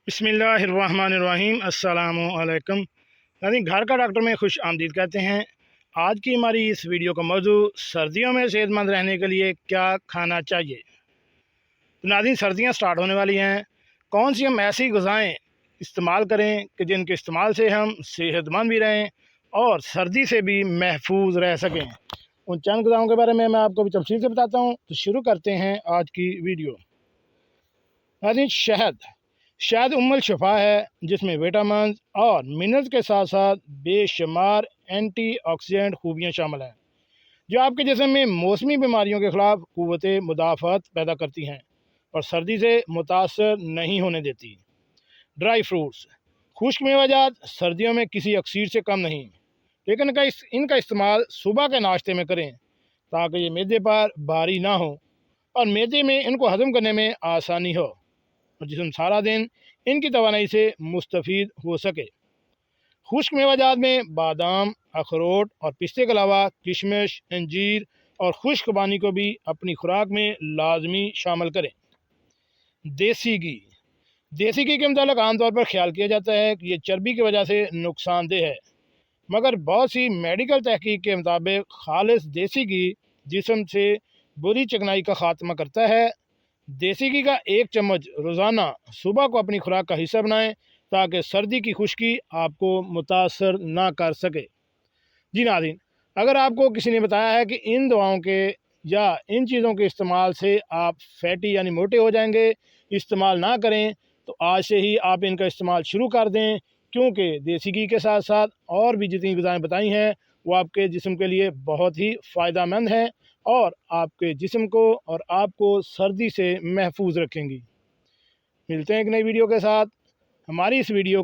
बिस्मिल्लाहिर्रहमानिर्रहीम। अस्सलामुअलैकुम। यानी घर का डॉक्टर में खुश आमदीद कहते हैं। आज की हमारी इस वीडियो का मौजू सर्दियों में सेहतमंद रहने के लिए क्या खाना चाहिए। तो नाज़रीन, सर्दियां स्टार्ट होने वाली हैं। कौन सी हम ऐसी ग़िज़ाएँ इस्तेमाल करें कि जिनके इस्तेमाल से हम सेहतमंद भी रहें और सर्दी से भी महफूज रह सकें। उन चंद ग़िज़ाओं के बारे में मैं आपको भी तफसील से बताता हूँ। तो शुरू करते हैं आज की वीडियो। नाज़रीन, शहद उम्मुल शिफा है, जिसमें विटामिन और मिनरल्स के साथ साथ बेशुमार एंटीऑक्सीडेंट खूबियाँ शामिल हैं, जो आपके जिस्म में मौसमी बीमारियों के ख़िलाफ़ क़ुव्वत मुदाफ़अत पैदा करती हैं और सर्दी से मुतासर नहीं होने देती। ड्राई फ्रूट्स, खुश्क मेवाजात सर्दियों में किसी अक्सीर से कम नहीं, लेकिन इनका इस्तेमाल सुबह के नाश्ते में करें ताकि ये मैदे पर भारी ना हो और मैदे में इनको हज़म करने में आसानी हो और जिस्म सारा दिन इनकी तवानाई से मुस्तफ़ीद हो सके। खुश्क मेवाजात में बादाम, अखरोट और पिस्ते के अलावा किशमिश, अंजीर और खुश्क बानी को भी अपनी खुराक में लाजमी शामिल करें। देसी घी के मुताबिक आमतौर पर ख्याल किया जाता है कि ये चर्बी की वजह से नुकसानदेह है, मगर बहुत सी मेडिकल तहकीक के मुताबिक खालिस देसी घी जिस्म से बुरी चिकनाई का खात्मा करता है। देसी घी का 1 चम्मच रोज़ाना सुबह को अपनी खुराक का हिस्सा बनाएं ताकि सर्दी की खुश्की आपको मुतासर ना कर सके। जी नाज़रीन, अगर आपको किसी ने बताया है कि इन दवाओं के या इन चीज़ों के इस्तेमाल से आप फैटी यानी मोटे हो जाएंगे, इस्तेमाल ना करें, तो आज से ही आप इनका इस्तेमाल शुरू कर दें, क्योंकि देसी घी के साथ साथ और भी जितनी ग़िज़ाएँ बताई हैं वो आपके जिस्म के लिए बहुत ही फ़ायदेमंद हैं और आपके जिस्म को और आपको सर्दी से महफूज रखेंगी। मिलते हैं एक नई वीडियो के साथ। हमारी इस वीडियो